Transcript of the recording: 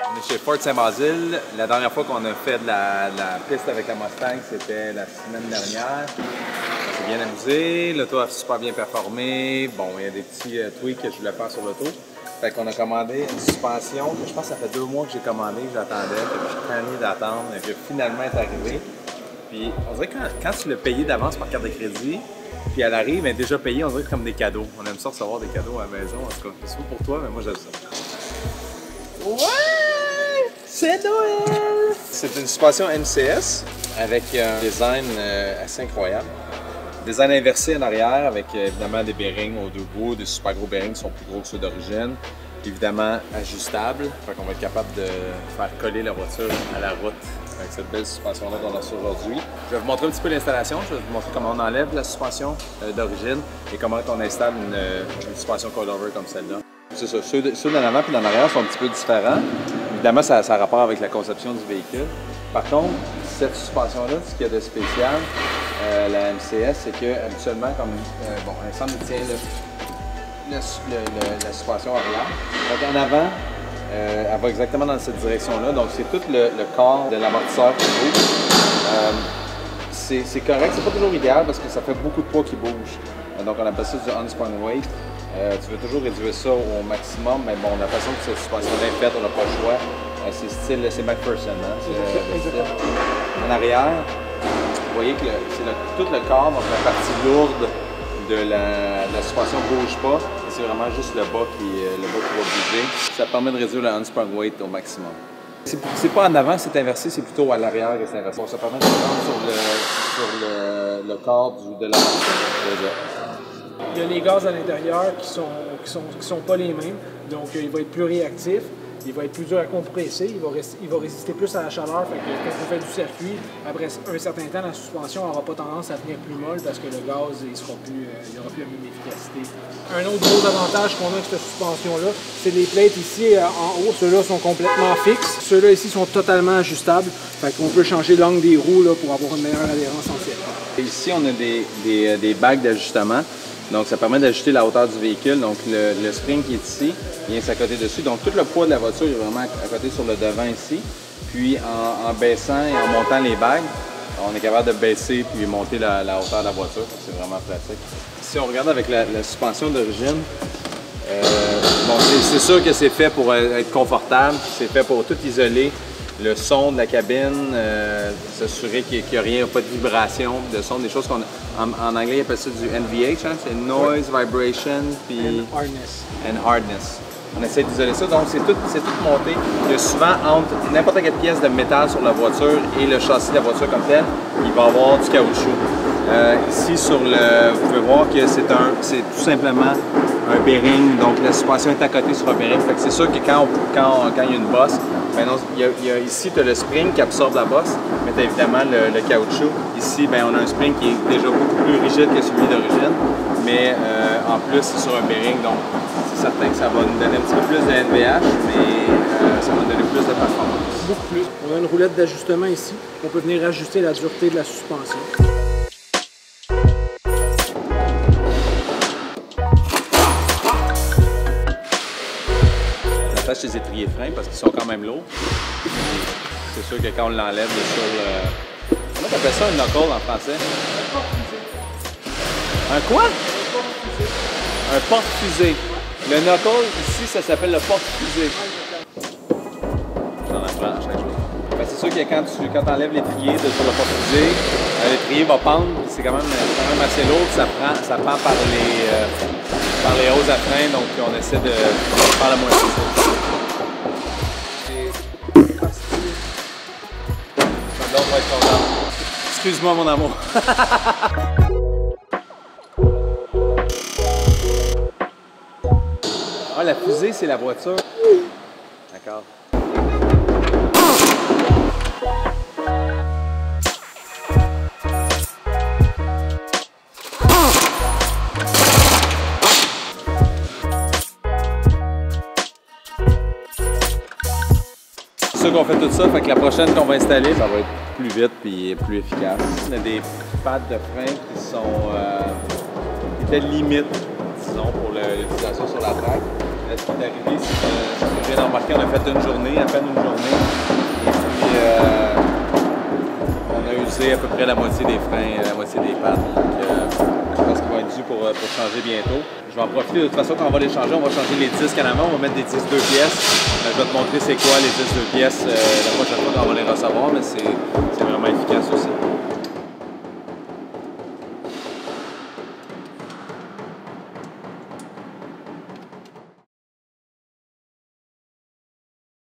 On est chez Ford Saint-Basile. La dernière fois qu'on a fait de la piste avec la Mustang, c'était la semaine dernière. On s'est bien amusé. L'auto a super bien performé. Bon, il y a des petits tweaks que je voulais faire sur l'auto. Fait qu'on a commandé une suspension que je pense que ça fait 2 mois que j'ai commandé, que j'attendais, que je suis tanné d'attendre, et que finalement est arrivée. Puis on dirait que quand tu l'as payé d'avance par carte de crédit, puis elle arrive, elle est déjà payée, on dirait comme des cadeaux. On aime ça recevoir des cadeaux à la maison, en tout cas. C'est pas pour toi, mais moi j'aime ça. Ouais! C'est Noël! C'est une suspension MCS avec un design assez incroyable. Design inversé en arrière avec évidemment des bearings aux 2 bouts, des super gros bearings qui sont plus gros que ceux d'origine. Évidemment ajustables, fait qu'on va être capable de faire coller la voiture à la route avec cette belle suspension-là qu'on a reçue aujourd'hui. Je vais vous montrer un petit peu l'installation, je vais vous montrer comment on enlève la suspension d'origine et comment on installe une suspension coilover comme celle-là. C'est ça, ceux d'en avant et d'en arrière sont un petit peu différents. Évidemment, ça a rapport avec la conception du véhicule. Par contre, cette suspension-là, ce qu'il y a de spécial, la MCS, c'est que habituellement, comme bon, Alexandre tient la suspension arrière. Donc en avant, elle va exactement dans cette direction-là. Donc c'est tout le corps de l'amortisseur qui bouge. C'est correct, c'est pas toujours idéal parce que ça fait beaucoup de poids qui bouge. Donc on appelle ça du unsprung weight. Tu veux toujours réduire ça au maximum, mais bon, la façon que cette suspension-là est faite, on n'a pas le choix. C'est McPherson, hein? En arrière, vous voyez que c'est tout le corps, donc la partie lourde de la suspension ne bouge pas. C'est vraiment juste le bas qui va bouger. Ça permet de réduire le unsprung weight au maximum. C'est pas en avant, c'est inversé, c'est plutôt à l'arrière que c'est inversé. Bon, ça permet de prendre sur le corps de la déjà. Il y a les gaz à l'intérieur qui sont pas les mêmes, donc il va être plus réactif, il va être plus dur à compresser, il va résister plus à la chaleur, fait que quand on fait du circuit, après un certain temps, la suspension n'aura pas tendance à venir plus molle parce que le gaz, il aura plus la même efficacité. Un autre gros avantage qu'on a avec cette suspension-là, c'est les plates ici en haut, ceux-là sont complètement fixes, ceux-là ici sont totalement ajustables, fait qu'on peut changer l'angle des roues là, pour avoir une meilleure adhérence en circuit. Ici, on a des bagues d'ajustement. Donc, ça permet d'ajuster la hauteur du véhicule. Donc, le spring qui est ici vient s'accoter dessus. Donc, tout le poids de la voiture est vraiment accoté sur le devant ici. Puis, en baissant et en montant les bagues, on est capable de baisser puis monter la hauteur de la voiture. C'est vraiment pratique. Si on regarde avec la suspension d'origine, bon, c'est sûr que c'est fait pour être confortable. C'est fait pour tout isoler. Le son de la cabine, s'assurer qu'il n'y a rien, pas de vibration, de son, des choses qu'on en anglais, ils appellent ça du NVH, hein? C'est Noise, Vibration, puis hardness. On essaie d'isoler ça, donc c'est tout monté. Il y a souvent entre n'importe quelle pièce de métal sur la voiture et le châssis de la voiture comme tel, il va y avoir du caoutchouc. Ici, vous pouvez voir que c'est tout simplement un bearing, donc la suspension est à côté sur un bearing. Fait que c'est sûr que quand il y a une bosse, ben non, ici tu as le spring qui absorbe la bosse, mais tu as évidemment le caoutchouc. Ici, ben, on a un spring qui est déjà beaucoup plus rigide que celui d'origine, mais en plus c'est sur un bearing, donc c'est certain que ça va nous donner un petit peu plus de NVH, mais ça va nous donner plus de performance. Beaucoup plus. On a une roulette d'ajustement ici, on peut venir ajuster la dureté de la suspension. Les étriers de frein parce qu'ils sont quand même lourds. C'est sûr que quand on l'enlève sur le... Comment tu appelles ça un knuckle en français? Un quoi? Un porte-fusée. Le knuckle, ici, ça s'appelle le porte-fusée. J'en apprends à chaque chose. C'est sûr que quand tu enlèves l'étrier sur le porte-fusée, l'étrier va pendre, c'est quand même assez lourd, ça prend par les hausses à frein, donc on essaie de faire la moitié. Excuse-moi mon amour. Ah, la fusée, c'est la voiture. D'accord. C'est sûr qu'on fait tout ça, fait que la prochaine qu'on va installer, ça va être plus vite et plus efficace. On a des pattes de frein qui étaient limite, disons, pour l'utilisation sur la track. Ce qui est arrivé, c'est que je viens d'en remarquer, on a fait une journée, à peine une journée. Et puis, on a usé à peu près la moitié des freins, la moitié des pattes. Donc, je pense qu'ils vont être dû pour changer bientôt. Je vais en profiter de toute façon quand on va les changer, on va changer les disques en avant, on va mettre des disques 2 pièces. Je vais te montrer c'est quoi les disques 2 pièces la prochaine fois qu'on va les recevoir, mais c'est vraiment efficace aussi.